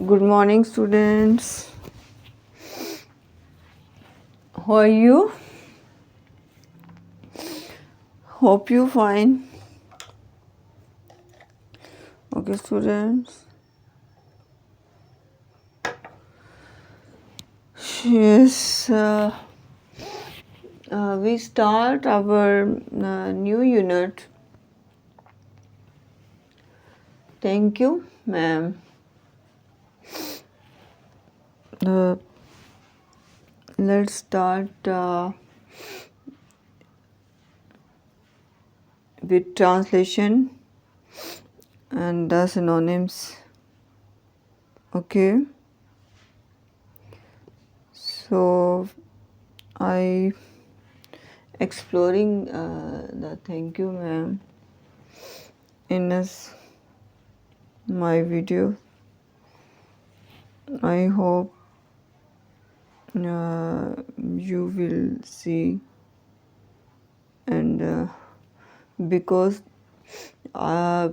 Good morning, students. How are you? Hope you fine. Okay, students. Yes, we start our new unit. Thank you, ma'am. Uh, let's start with translation and the synonyms. Okay. So I exploring the thank you, ma'am, in my video. I hope you will see, and because uh,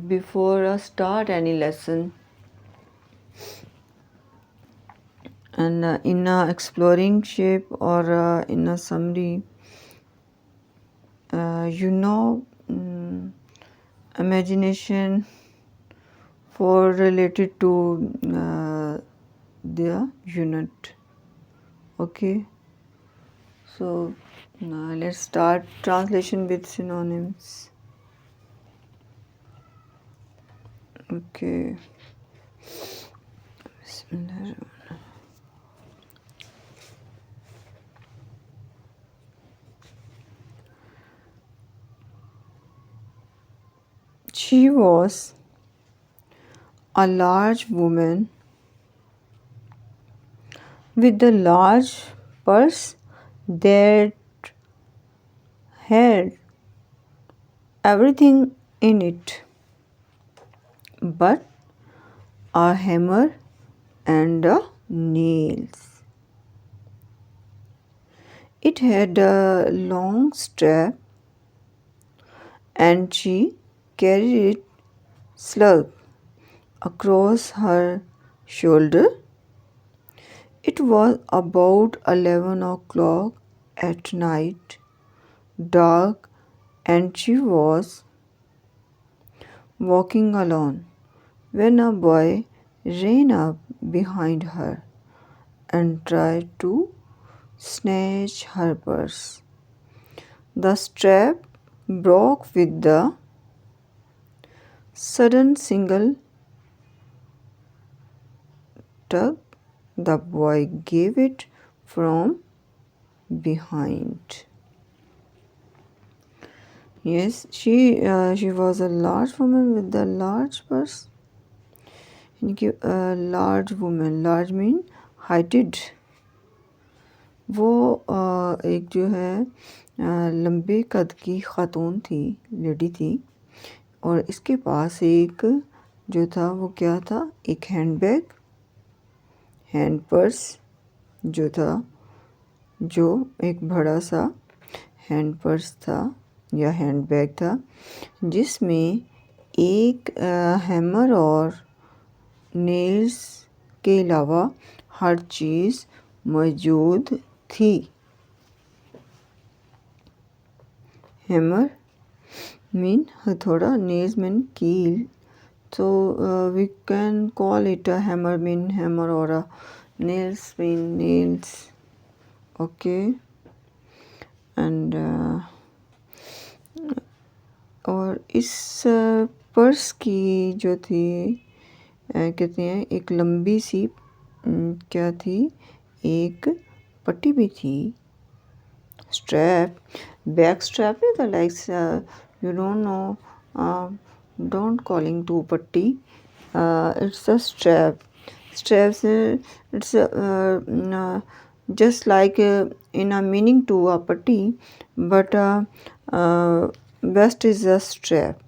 before I start any lesson and in a exploring shape or in a summary, imagination for related to the unit. Okay, so let's start translation with synonyms. Okay. She was a large woman with a large purse that had everything in it but a hammer and nails. It had a long strap and she carried it slung across her shoulder. It was about 11 o'clock at night, dark, and she was walking alone when a boy ran up behind her and tried to snatch her purse. The strap broke with the sudden single tug. The boy gave it from behind. Yes, she was a large woman with a large purse. इनकी large woman, large mean heighted. वो एक जो है लंबे कद की खातून थी, lady थी, और इसके पास एक जो था वो क्या था, एक हैंड पर्स जो था, जो एक बड़ा सा हैंड पर्स था या हैंड बैग था, जिसमें एक हैमर और नेल्स के अलावा हर चीज़ मौजूद थी. Hammer mean हथौड़ा, nails mean कील. So we can call it a hammer mean hammer or a nails mean nails. Okay. And और इस पर्स की जो थी कहते हैं एक लंबी सी क्या थी, एक पट्टी भी थी. Strap, back strap is like you don't know, don't calling to patti. It's a strap. Straps it's just like in a meaning to a patti, but best is a strap.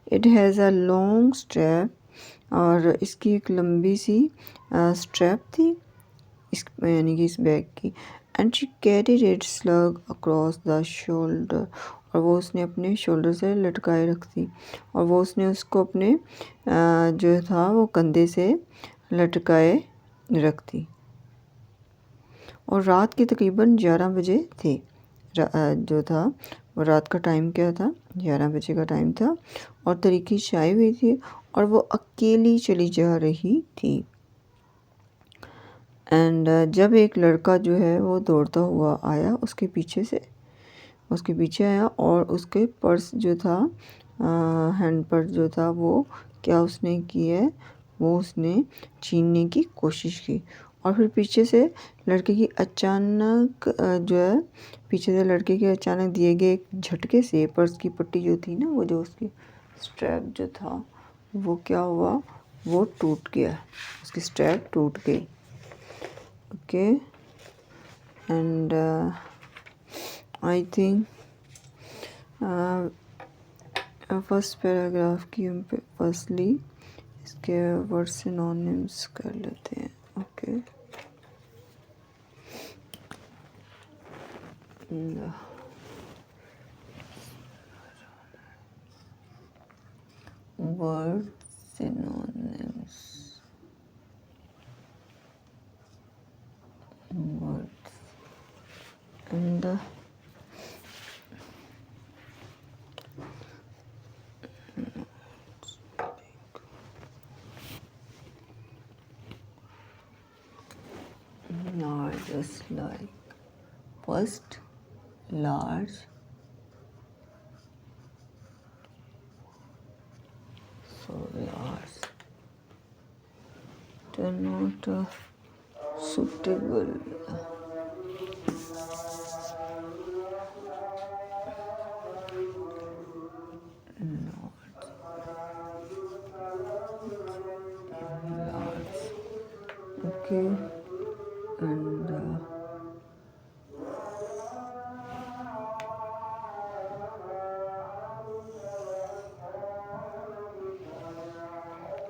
It has a long strap और इसकी एक लंबी सी strap थी इस यानी कि इस bag की. And she carried it slug across the shoulder, और वो उसने अपने शोल्डर से लटकाए रखती, और वो उसने उसको अपने जो था वो कंधे से लटकाए रखती। और रात के तकरीबन 11 बजे थे। जो था वो रात का टाइम क्या था, 11 बजे का टाइम था, और तरीकी छाई हुई थी और वो अकेली चली जा रही थी। एंड जब एक लड़का जो है वो दौड़ता हुआ आया उसके पीछे आया और उसके पर्स जो था, हैंड पर्स जो था, वो क्या उसने की है, वो उसने छीनने की कोशिश की। और फिर पीछे से लड़के की अचानक पीछे से लड़के के अचानक दिए गए एक झटके से पर्स की पट्टी जो थी ना, वो जो उसकी स्ट्रैप जो था वो क्या हुआ, वो टूट गया, उसकी स्ट्रैप टूट गई। Okay, and I think first paragraph की हम फर्स्टली इसके वर्ड सिनोनिम्स कर लेते हैं। Okay, word synonyms, words and largest, like first large, so large, they're not suitable. Not large. Okay, and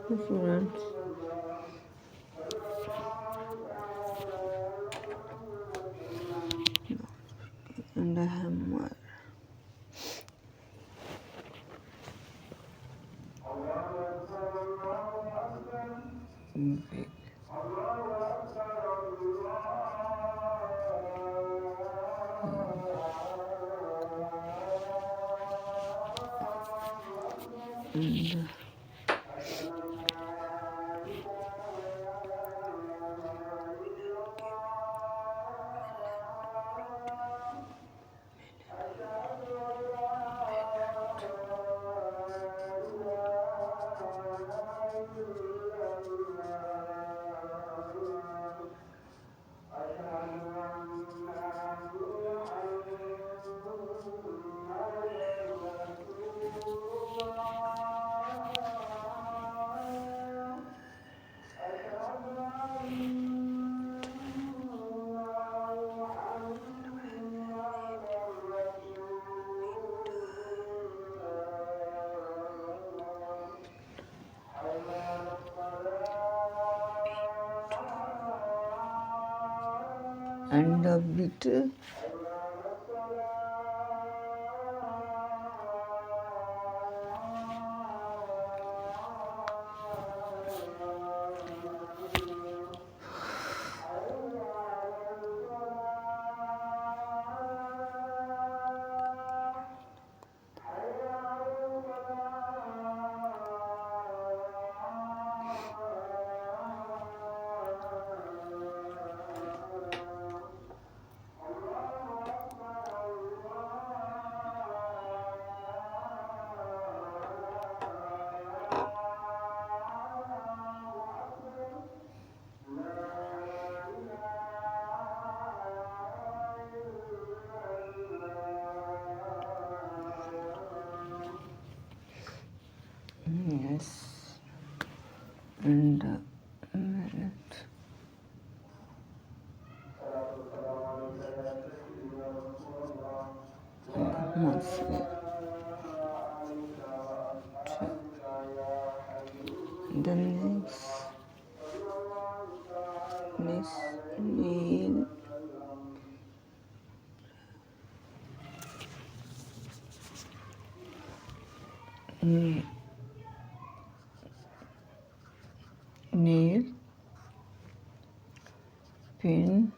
students, and a hammer. Big. And a bit. Yes, and a minute. Once the next nail, nail pin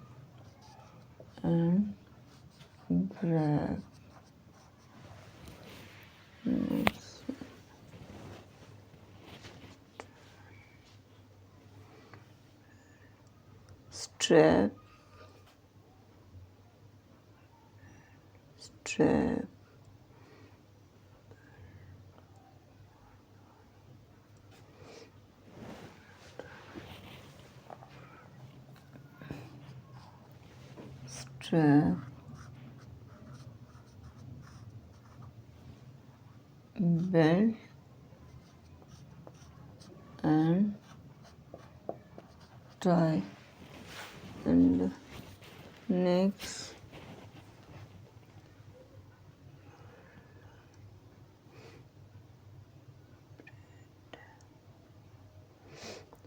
and grab. Next. Strap, strap, strap, belt and tie. And next,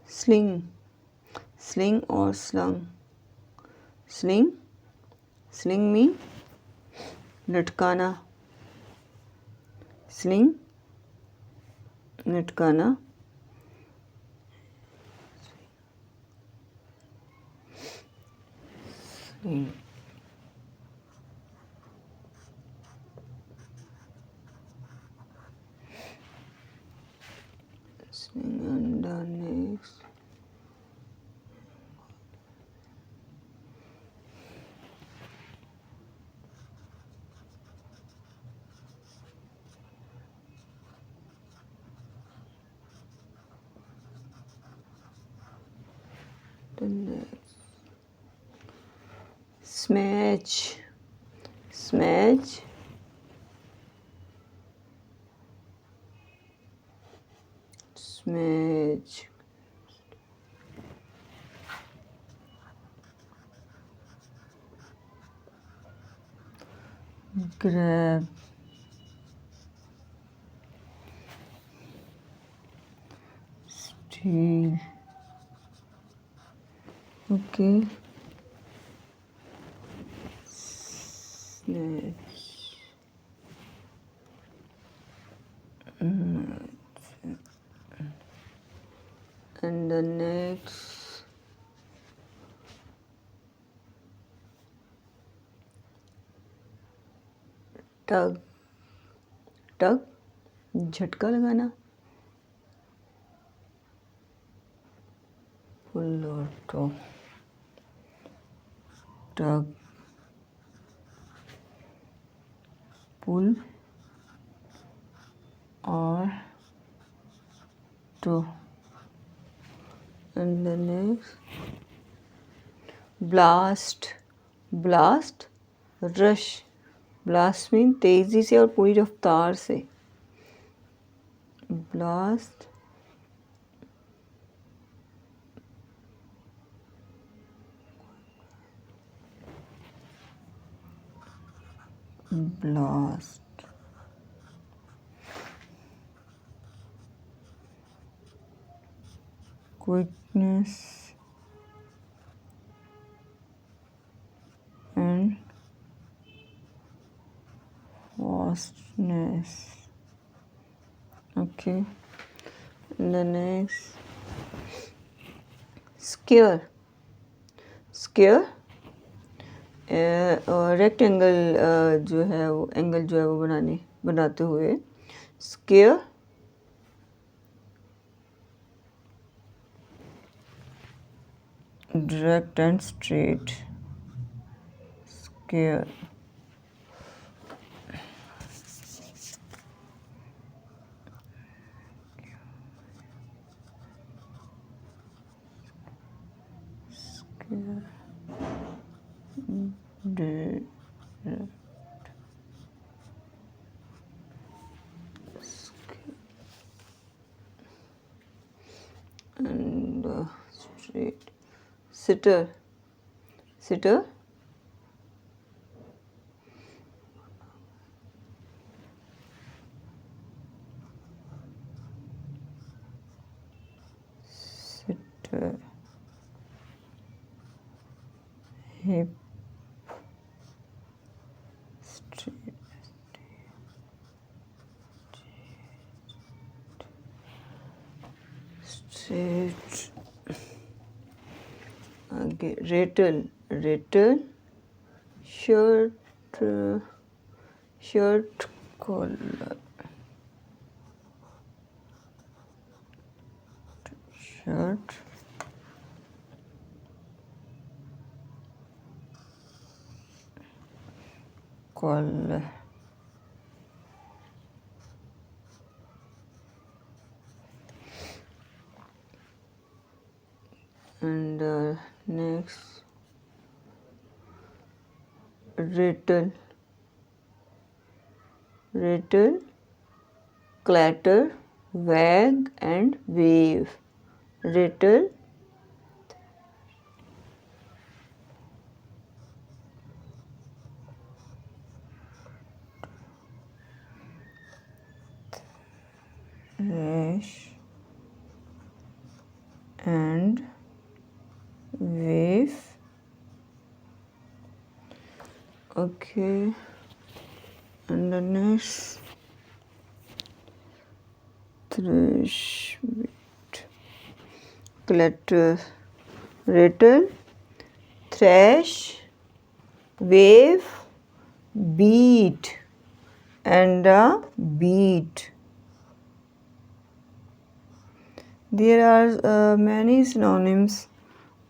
sling, sling or slung. Sling, sling mean लटकाना, sling, लटकाना. Sling. Sling and next. The next. Smash, smash, smash. Grab, steal. Okay. Snatch. And the next, tug, tug, झटका लगाना, pull or tug, tug, pull or tow. And the next, blast, blast, rush. Blast mean तेजी से और पूरी रफ्तार से. Blast, blast. Quickness and fastness. Okay. And the next, scare, scare. Rectangle जो है वो एंगल जो है वो बनाते हुए. Square, direct and straight. Scare. Scare. Direct. Scare. And straight. Sitter, sitter. Sitter. Hip, straight, straight. Okay, rattle, rattle, shirt, shirt collar, shirt collar. And next, rattle, rattle, clatter, wag and wave. Rattle, rash and wave. Okay, and the next, thresh, beat, clatter, rattle, thrash, wave, beat, and beat. There are many synonyms,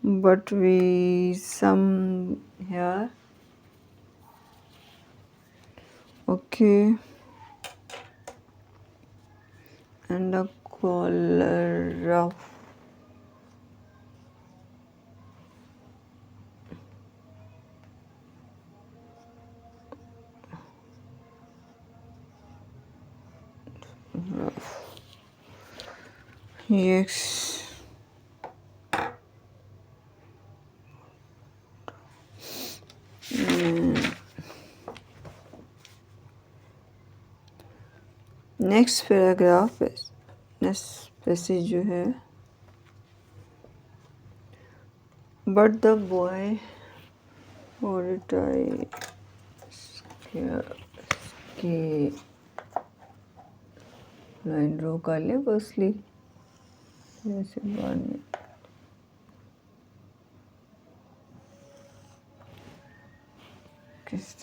but we some here. Okay, and a collar, yes. Next paragraph, next passage जो है, but the boy के line draw कर ले firstly, जैसे बाद में किस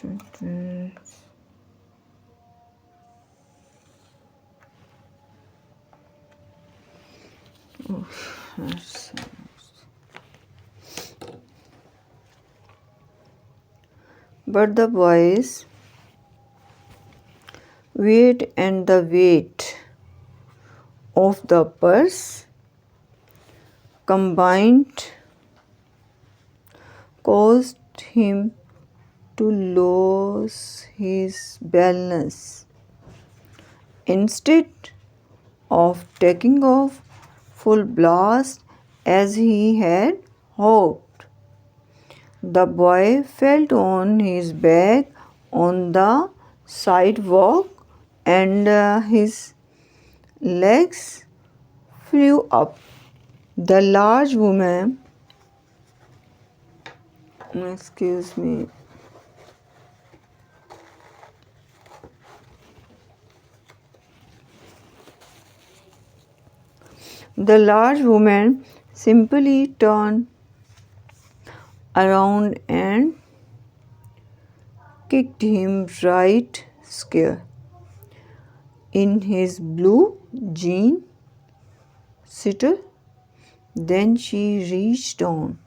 but the boys weight and the weight of the purse combined caused him to lose his balance. Instead of taking off full blast as he had hoped, the boy fell on his back on the sidewalk and his legs flew up. The large woman, excuse me, the large woman simply turned around and kicked him right square in his blue jean sweater. Then she reached down,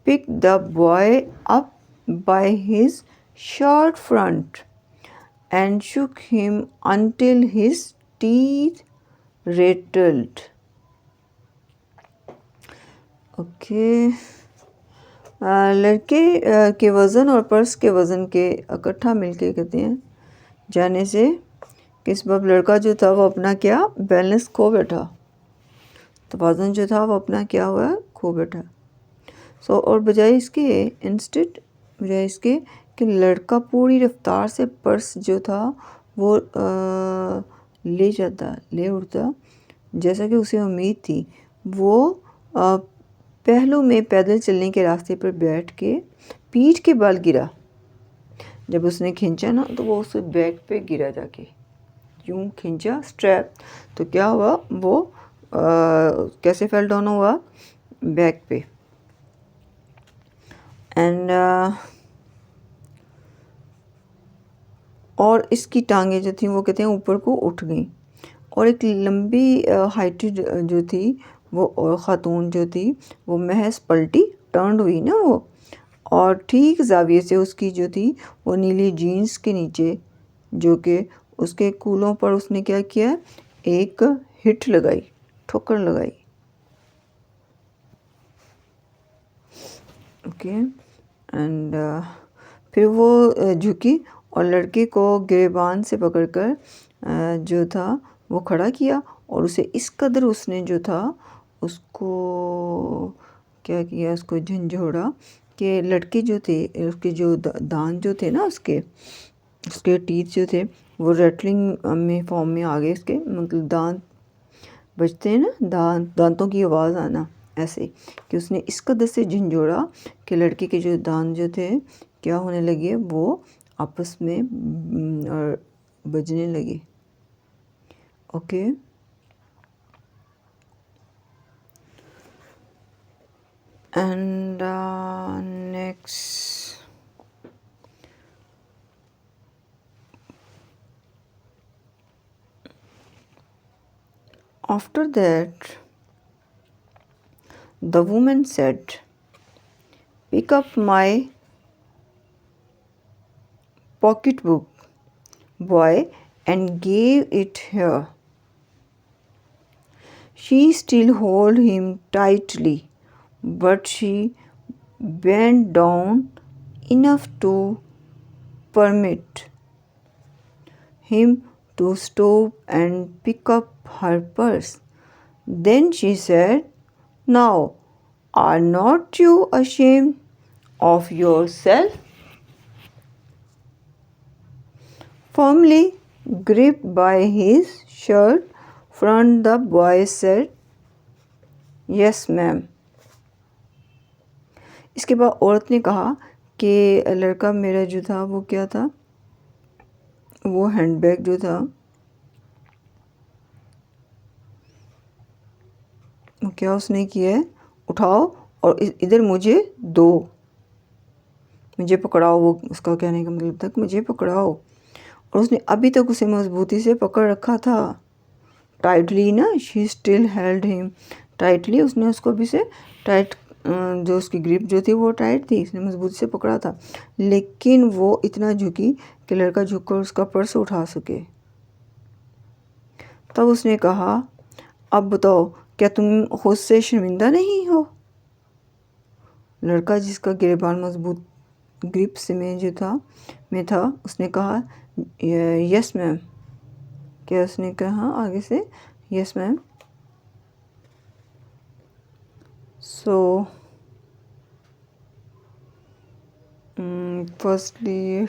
picked the boy up by his short front, and shook him until his teeth rattled. Okay. लड़के के वज़न और purse के वज़न के इकट्ठा मिलके कहते हैं जाने से कि सबब लड़का जो था वो अपना क्या बैलेंस खो बैठा, तो वज़न जो था वो अपना क्या हुआ खो बैठा। सो और बजाय इसके बजाय इसके कि लड़का पूरी रफ्तार से पर्स जो था वो ले उड़ता जैसा कि उसे उम्मीद थी, वो पहलू में पैदल चलने के रास्ते पर बैठ के पीठ के बल गिरा। जब उसने खींचा ना तो वो उस बैग पे गिरा, जाके यूँ खींचा स्ट्रैप, तो क्या हुआ वो कैसे फेल डाउन हुआ बैग पे। एंड और इसकी टांगें जो थी वो कहते हैं ऊपर को उठ गई, और एक लंबी हाइटेड जो थी वो ख़ातून जो थी वो महज पलटी, टर्न हुई ना वो, और ठीक ज़ाविये से उसकी जो थी वो नीली जीन्स के नीचे जो कि उसके कूलों पर उसने क्या किया, एक हिट लगाई, ठोकर लगाई। ओके एंड फिर वो झुकी और लड़के को गिरेबान से पकड़कर जो था वो खड़ा किया, और उसे इस कदर उसने जो था उसको क्या किया, उसको झंझोड़ा कि लड़के जो थे उसके जो दांत जो थे ना उसके टीथ जो थे वो रेटलिंग में फॉर्म में आ गए, उसके मतलब दांत बजते हैं ना, दांतों की आवाज़ आना, ऐसे कि उसने इस कदर से झंझोड़ा कि लड़के के जो दांत जो थे क्या होने लगे, वो आपस में बजने लगे। Okay and next, after that the woman said, pick up my pocketbook, boy, and gave it her. She still held him tightly, but she bent down enough to permit him to stop and pick up her purse. Then she said, now, are not you ashamed of yourself? Firmly gripped by his shirt front, the boy said, yes ma'am. इसके बाद औरत ने कहा कि लड़का मेरा जो था वो क्या था, वो हैंडबैग जो था वो क्या उसने किया है, उठाओ और इधर मुझे दो, मुझे पकड़ाओ, वो उसका कहने का मतलब था मुझे पकड़ाओ, और उसने अभी तक उसे मजबूती से पकड़ रखा था, टाइटली ना, she still held him tightly, उसने उसको भी से टाइट, जो उसकी ग्रिप जो थी वो टाइट थी, उसने मजबूती से पकड़ा था, लेकिन वो इतना झुकी कि लड़का झुककर उसका पर्स उठा सके। तब उसने कहा, अब बताओ क्या तुम खुद से शर्मिंदा नहीं हो? लड़का जिसका गिरेबान मजबूत ग्रिप से में था उसने कहा, यस मैम। क्या उसने कहा आगे से, yes ma'am. So firstly,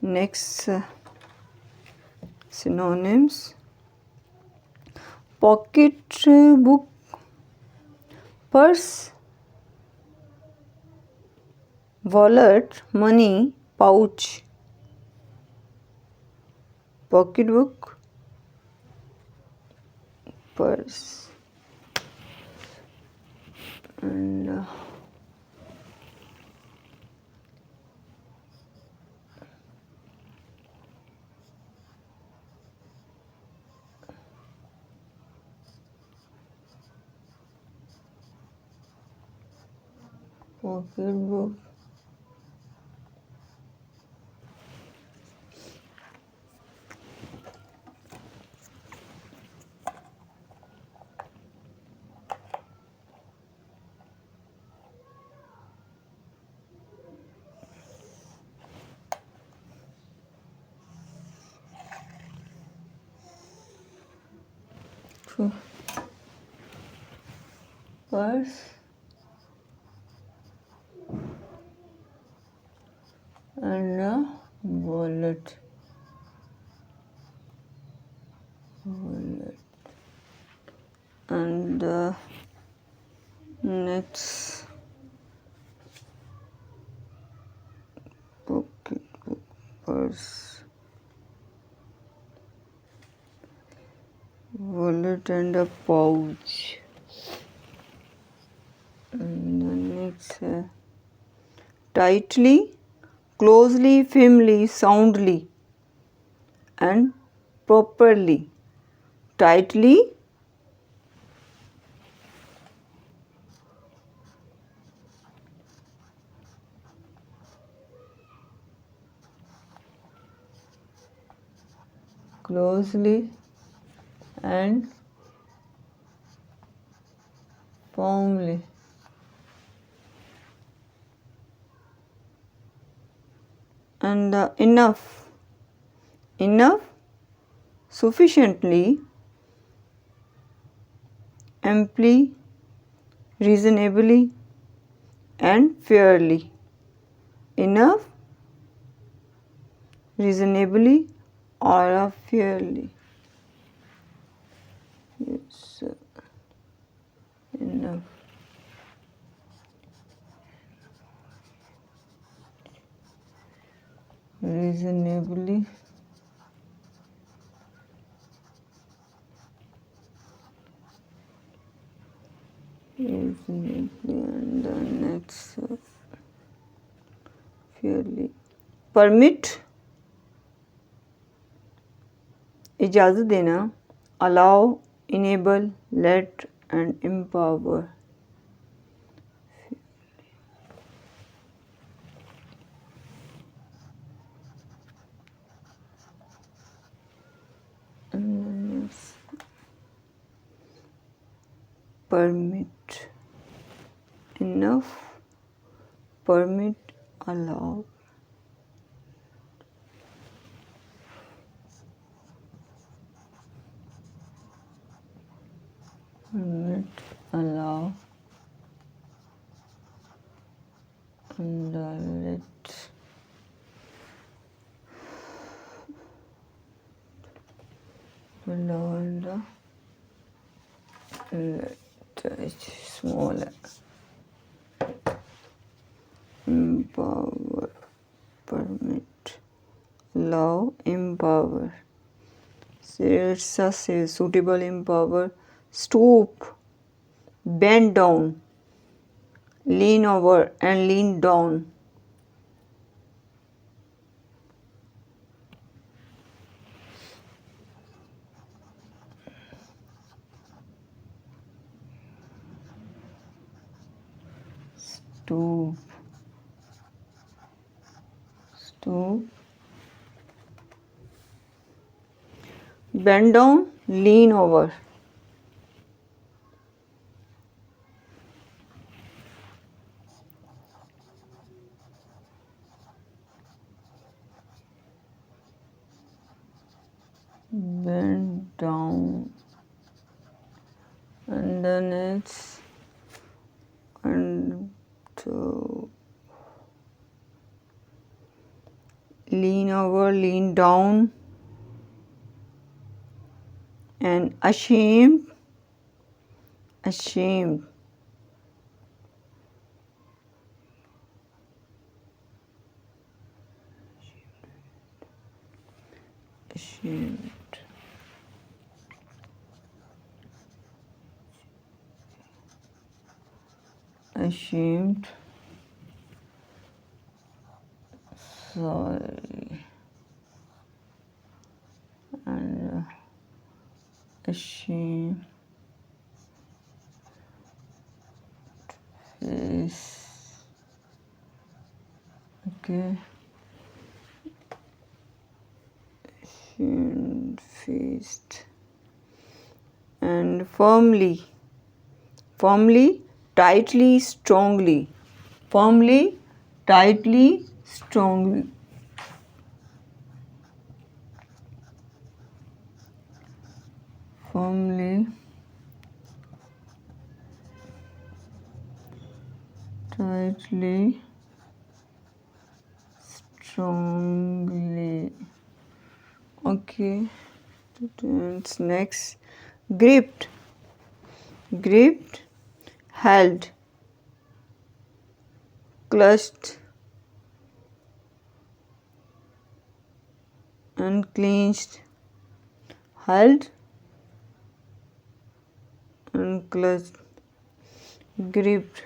next synonyms: pocket book, purse, wallet, money, pouch. Pocket book, purse, and pocket book, purse, and a wallet. And next, pocket book, purse, wallet, and a pouch. And the next tightly, closely, firmly, soundly, and properly. Tightly, closely, and firmly. And enough, sufficiently, amply, reasonably, and fairly. Enough, reasonably, or fairly. Yes, enough. Reasonably, and then it's fairly. Permit, इजाज़त देना, allow, enable, let, and empower. Permit, enough, permit, allow. Permit, allow, and let. Allow and let. It's smaller. Empower, permit, allow, empower. Say suitable, empower. Stoop, bend down, lean over and lean down. Stoop, stoop, bend down, lean over. Bend down, and then it's and to lean over, lean down, and ashamed, ashamed. Ashamed. Ashamed. Sorry. And ashamed. Face. Okay. Ashamed faced. And firmly. Firmly, tightly, strongly. Firmly, tightly, strongly. Firmly, tightly, strongly. Okay. Next, gripped, gripped, held, clutched, and clenched. Held and clutched, gripped,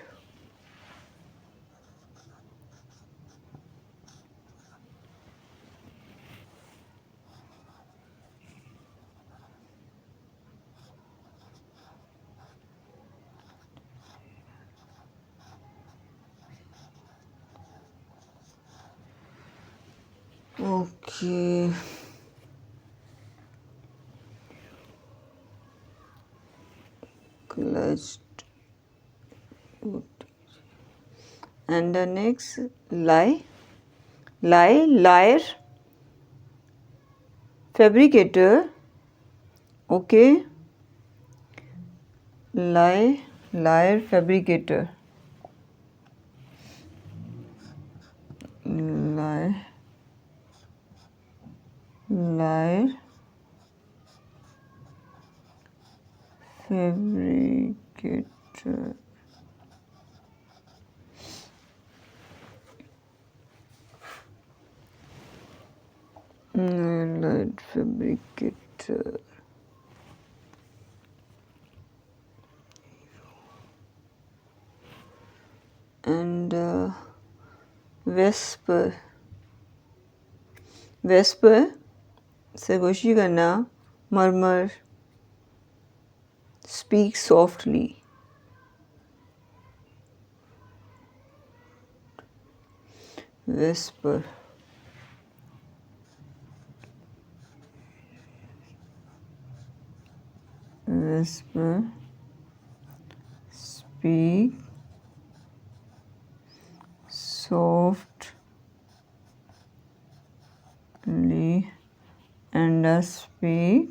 Okay. Clutched. And the next, lie. Lie, liar, fabricator. Okay. Lie, liar, fabricator. Lie, liar, fabricator. Liar, fabricator. And whisper. Whisper से कोशिश करना. Murmur, speak softly. Whisper. Whisper, speak softly, and speak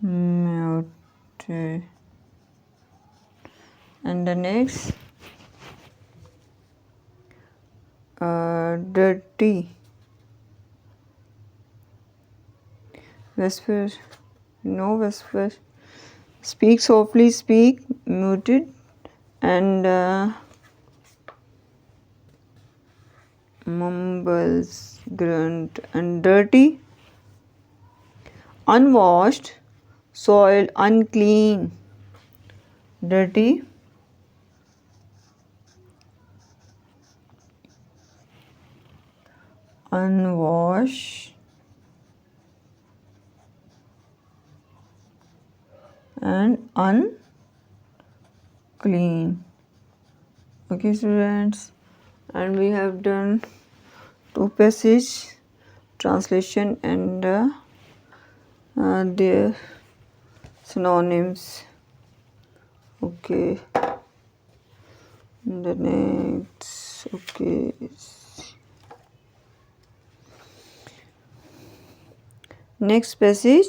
muted. And the next, dirty. Whisper, no whisper. Speak softly, speak muted, and mumbles, grunt. And dirty, unwashed, soiled, unclean. Dirty, unwashed, and unclean. Okay, students, and we have done 2 passage translation and their synonyms. Okay, the next. Okay, next passage.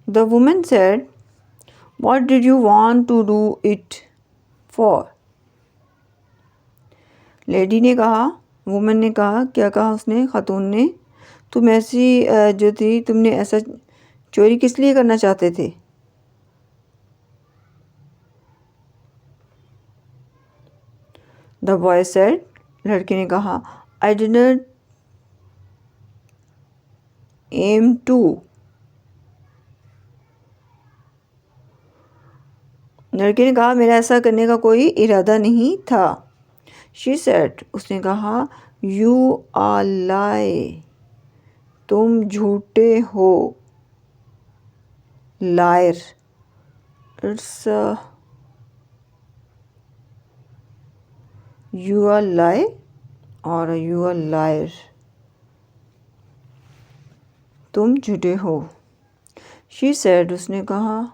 The woman said, "What did you want to do it for?" Lady ने कहा, woman ने कहा, क्या कहा उसने, खातून ने, तुम ऐसी जो थी, तुमने ऐसा चोरी किस लिए करना चाहते थे? द बॉय सेड, लड़के ने कहा, आई डिडंट एम टू, लड़के ने कहा, मेरा ऐसा करने का कोई इरादा नहीं था. शी सेड, उसने कहा, यू आर लाई, तुम झूठे हो. लायर, इट्स यू आर लाई और यू आर लायर, तुम झूठे हो. शी सेड, उसने कहा,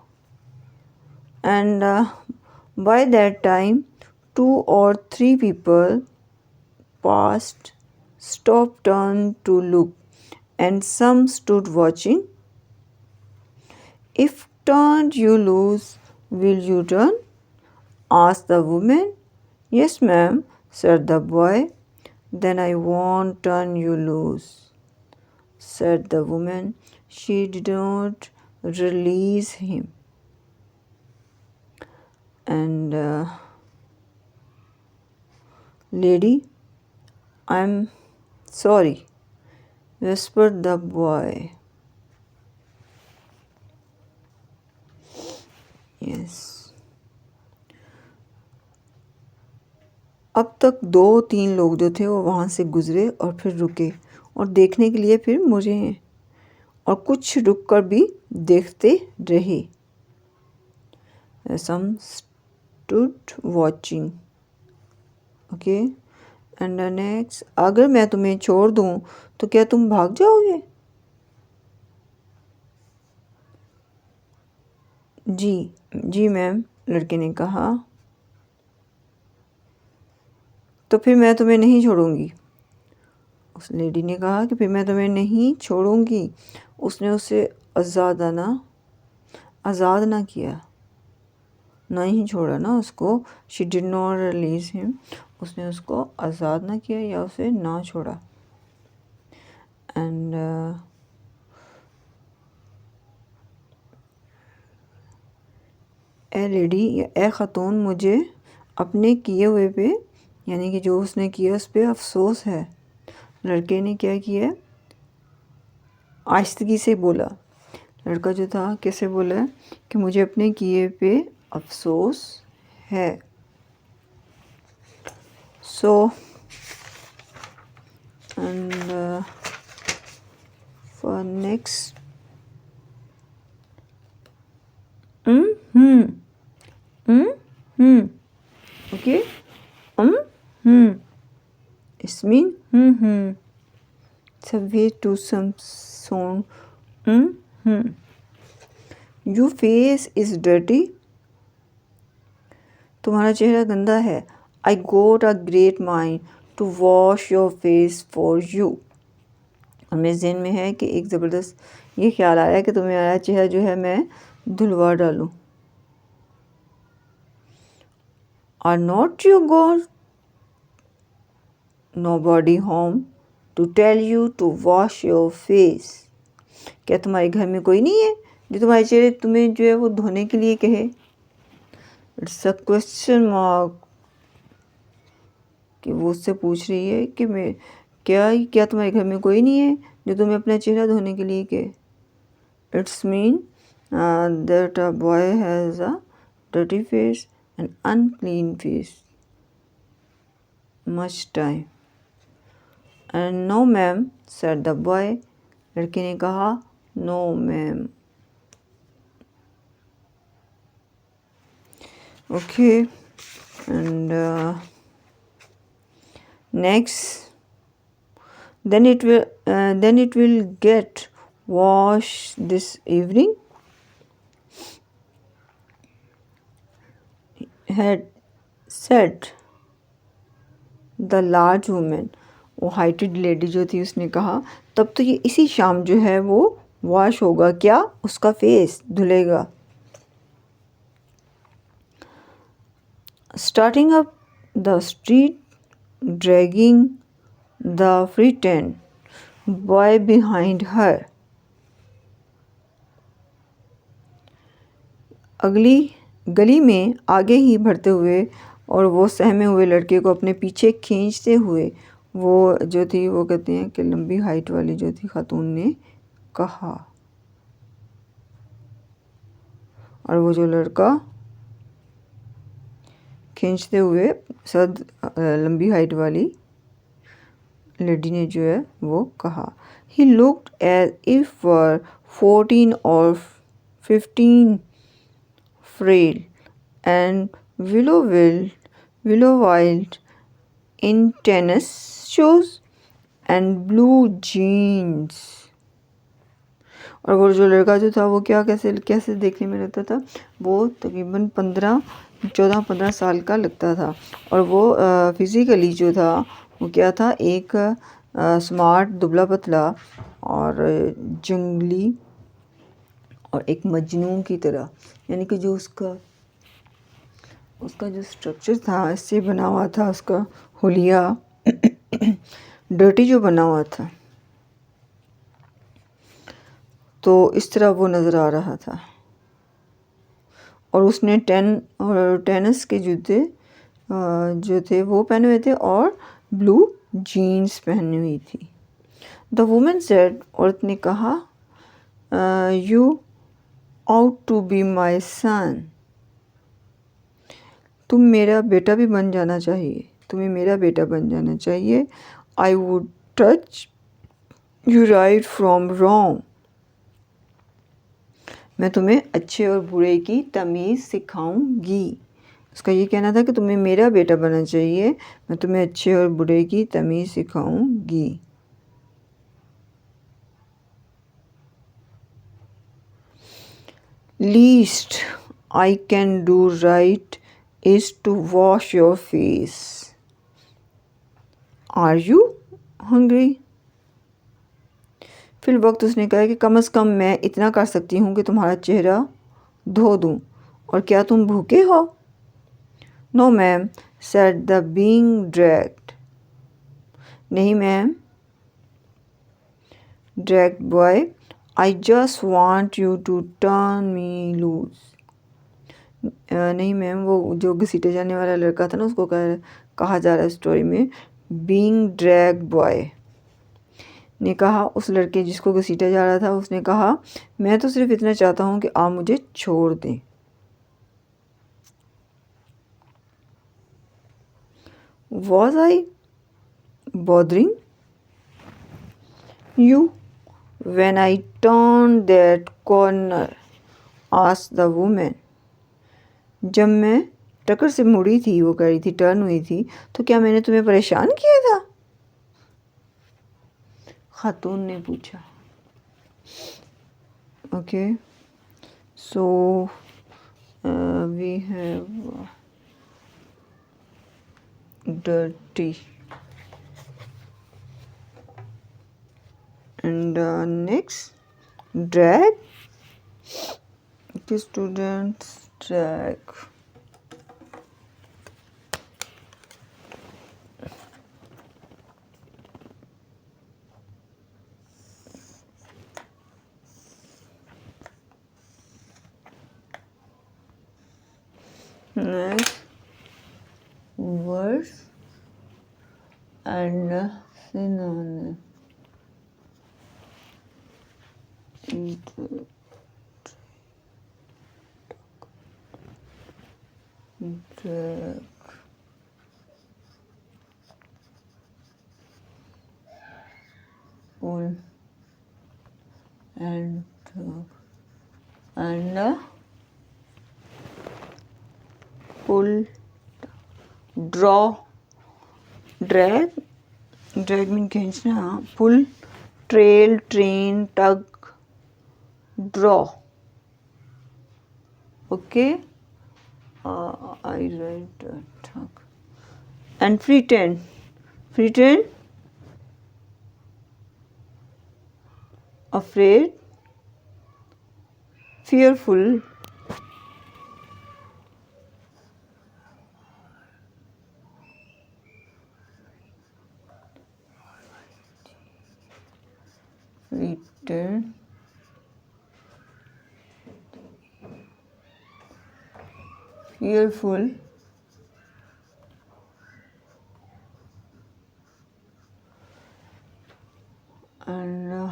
and by that time 2 or 3 people passed, stopped, turned to look, and some stood watching. If turned you lose, will you turn? Asked the woman. Yes, ma'am, said the boy. Then I won't turn you loose, said the woman. She did not release him. And lady, I'm sorry, whispered the boy. Yes. अब तक 2-3 लोग जो थे वो वहाँ से गुजरे और फिर रुके और देखने के लिए फिर मुझे, और कुछ रुक कर भी देखते रहे. Some stood watching. Okay. And next, अगर मैं तुम्हें छोड़ दूँ तो क्या तुम भाग जाओगे? जी, जी मैम, लड़के ने कहा। तो फिर मैं तुम्हें नहीं छोड़ूंगी। उस लेडी ने कहा कि फिर मैं तुम्हें नहीं छोड़ूंगी। उसने उसे आज़ाद ना किया, ना ही छोड़ा ना उसको। She did not release him. उसने उसको आज़ाद ना किया या उसे ना छोड़ा। एंड ए लेडी या ए ख़ातून, मुझे अपने किए हुए पे, यानी कि जो उसने किया उस पर अफसोस है। लड़के ने क्या किया, आहिस्तगी से बोला। लड़का जो था कैसे बोला कि मुझे अपने किए पे अफसोस है। So and for next, okay, it's mean it's a way to some song. Your face is dirty. तुम्हारा चेहरा गंदा है। I got a great mind to wash your face for you. और मेरे ज़हन में है कि एक ज़बरदस्त ये ख्याल आया कि तुम्हारा चेहरा जो है मैं धुलवा डालूं। Are not you got nobody home to tell you to wash your face? क्या तुम्हारे घर में कोई नहीं है जो तुम्हारे चेहरे तुम्हें जो है वो धोने के लिए कहे? इट्स अ क्वेश्चन मार्क, कि वो उससे पूछ रही है कि मैं क्या तुम्हारे घर में कोई नहीं है जो तुम्हें अपना चेहरा धोने के लिए कहे? It's mean that a boy has a dirty face and unclean face much time. And no ma'am said the boy. लड़के ने कहा no ma'am. Okay. And next, then it will get washed this evening, had said the large woman. वो heighted lady जो थी उसने कहा तब तो ये इसी शाम जो है वो वॉश होगा, क्या उसका फेस धुलेगा। Starting up the street, dragging the frightened boy behind her. अगली गली में आगे ही बढ़ते हुए और वो सहमे हुए लड़के को अपने पीछे खींचते हुए वो जो थी, वो कहते हैं कि लंबी हाइट वाली जो थी खातून ने कहा। और वो जो लड़का खींचते हुए लंबी हाइट वाली लेडी ने जो है वो कहा। He looked as if were 14 or 15, frail and willow-wild in tennis shoes and blue jeans. और वो जो लड़का जो था वो कैसे देखने में लगता था, वो तकरीबन 14-15 साल का लगता था। और वो फिज़िकली जो था वो क्या था, एक स्मार्ट दुबला पतला और जंगली और एक मजनू की तरह, यानी कि जो उसका जो स्ट्रक्चर था इससे बना हुआ था, उसका हुलिया डर्टी जो बना हुआ था, तो इस तरह वो नज़र आ रहा था। और उसने टेनिस के जूते जो थे वो पहने हुए थे और ब्लू जीन्स पहनी हुई थी। द वुमेन सेड, औरत ने कहा, you ought to be my son. तुम्हें मेरा बेटा बन जाना चाहिए। I would teach you right from wrong. मैं तुम्हें अच्छे और बुरे की तमीज़ सिखाऊंगी। उसका ये कहना था कि तुम्हें मेरा बेटा बनना चाहिए, मैं तुम्हें अच्छे और बुरे की तमीज़ सिखाऊंगी। Least I can do right is to wash your face. Are you hungry? फिर वक्त उसने कहा कि कम से कम मैं इतना कर सकती हूँ कि तुम्हारा चेहरा धो दूँ, और क्या तुम भूखे हो? No ma'am, said the being dragged. नहीं ma'am, dragged boy, I just want you to turn me loose. नहीं मैम, वो जो घसीटे जाने वाला लड़का था ना, उसको कहा जा रहा है स्टोरी में बीइंग ड्रैग बॉय ने कहा, उस लड़के जिसको घसीटा जा रहा था उसने कहा, मैं तो सिर्फ इतना चाहता हूँ कि आप मुझे छोड़ दें। Was I bothering you when I turned that corner? asked the woman. जब मैं टक्कर से मुड़ी थी, वो कह रही थी टर्न हुई थी, तो क्या मैंने तुम्हें परेशान किया था? खातून ने पूछा। Okay, so we have dirty and next drag. Okay, students, drag. Next, words and synonym. Drag. Pull and pull, draw, drag mean खींचना, pull, trail, train, tug, draw. Okay, I write tug and pretend, afraid, fearful, pretend, fearful, and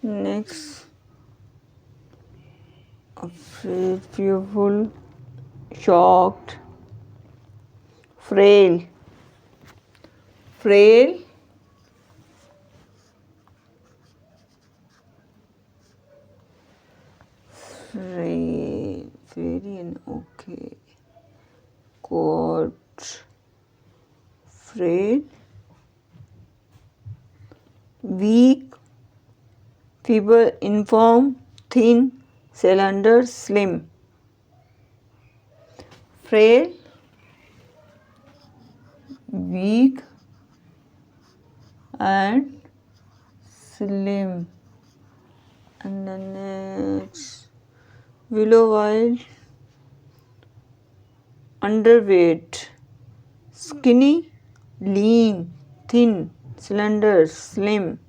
next, afraid, fearful, shocked, frail, frail, okay, caught, frail, weak, feeble, infirm, thin, slender, slim. Frail, weak and slim. And then next, willow wild, underweight, skinny, lean, thin, slender, slim.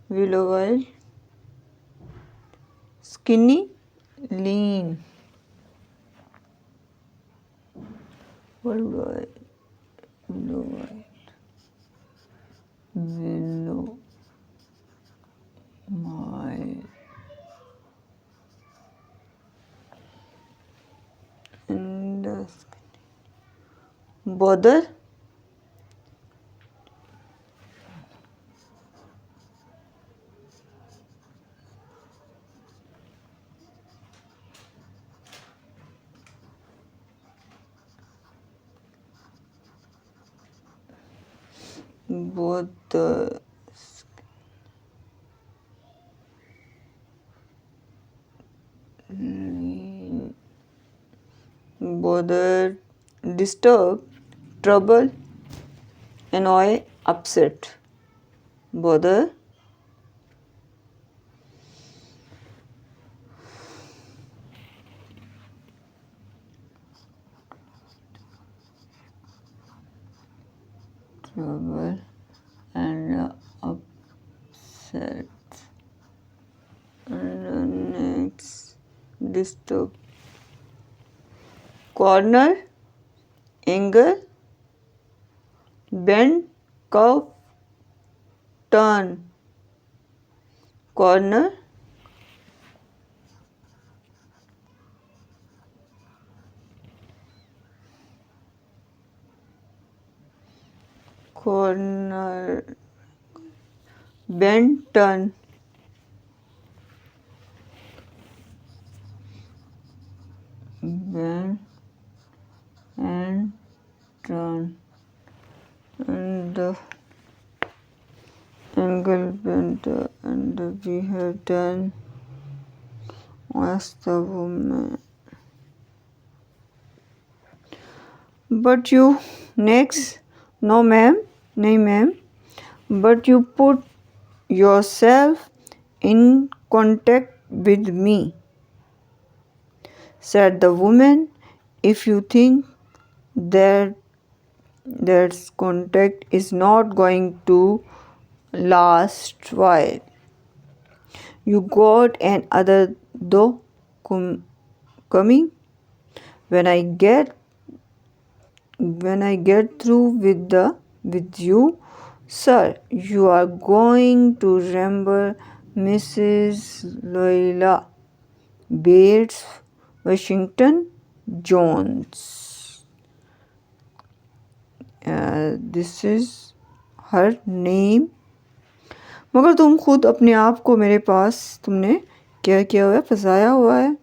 Willow wild, skinny, lean. Worldwide, willow wild, willow wild. And bother, both the bother, disturb, trouble, annoy, upset. Bother, trouble, and upset. And next, disturb. Corner, angle, bend, curve, turn. Corner, corner, bend, turn. Bend and turn. And angle bend, and we have done. Ask the woman. But you, next, no ma'am, nahi ma'am, but you put yourself in contact with me, said the woman. If you think that contact is not going to last while, you got another though coming. When I get through with you, sir, you are going to remember Mrs. Loyola Bates Washington Jones. This is her name. मगर तुम खुद अपने आप को मेरे पास तुमने क्या किया हुआ है, फंसाया हुआ है।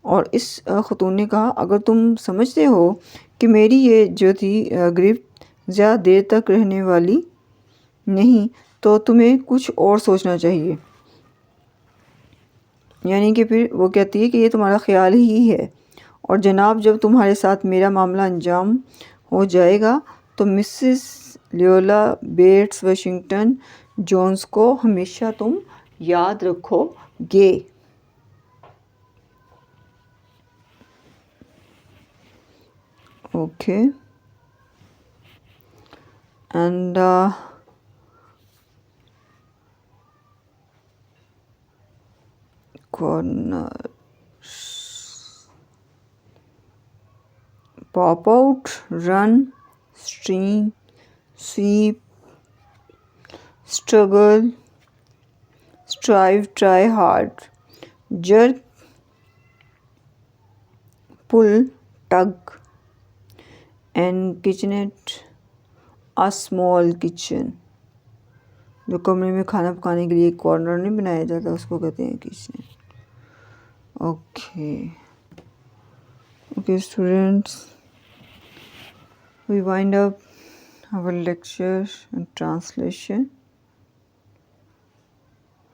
और इस ख़तून ने कहा, अगर तुम समझते हो कि मेरी ये जो थी गिरफ्त ज़्यादा देर तक रहने वाली नहीं, तो तुम्हें कुछ और सोचना चाहिए। यानी कि फिर वो कहती है कि ये तुम्हारा ख़्याल ही है, और जनाब जब तुम्हारे साथ मेरा मामला अंजाम हो जाएगा तो मिसेस लियोला बेट्स वाशिंगटन जोन्स को हमेशा तुम याद रखोगे। Okay. And corners. Pop out, run, stream, sweep, struggle, strive, try hard, jerk, pull, tug, and kitchenette, a small kitchen. जो कमरे में खाना पकाने के लिए एक कॉर्नर नहीं बनाया जाता, उसको कहते हैं kitchen. Okay students, we wind up our lecture and translation.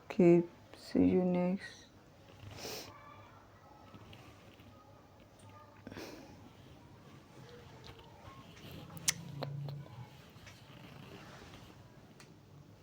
Okay, see you next.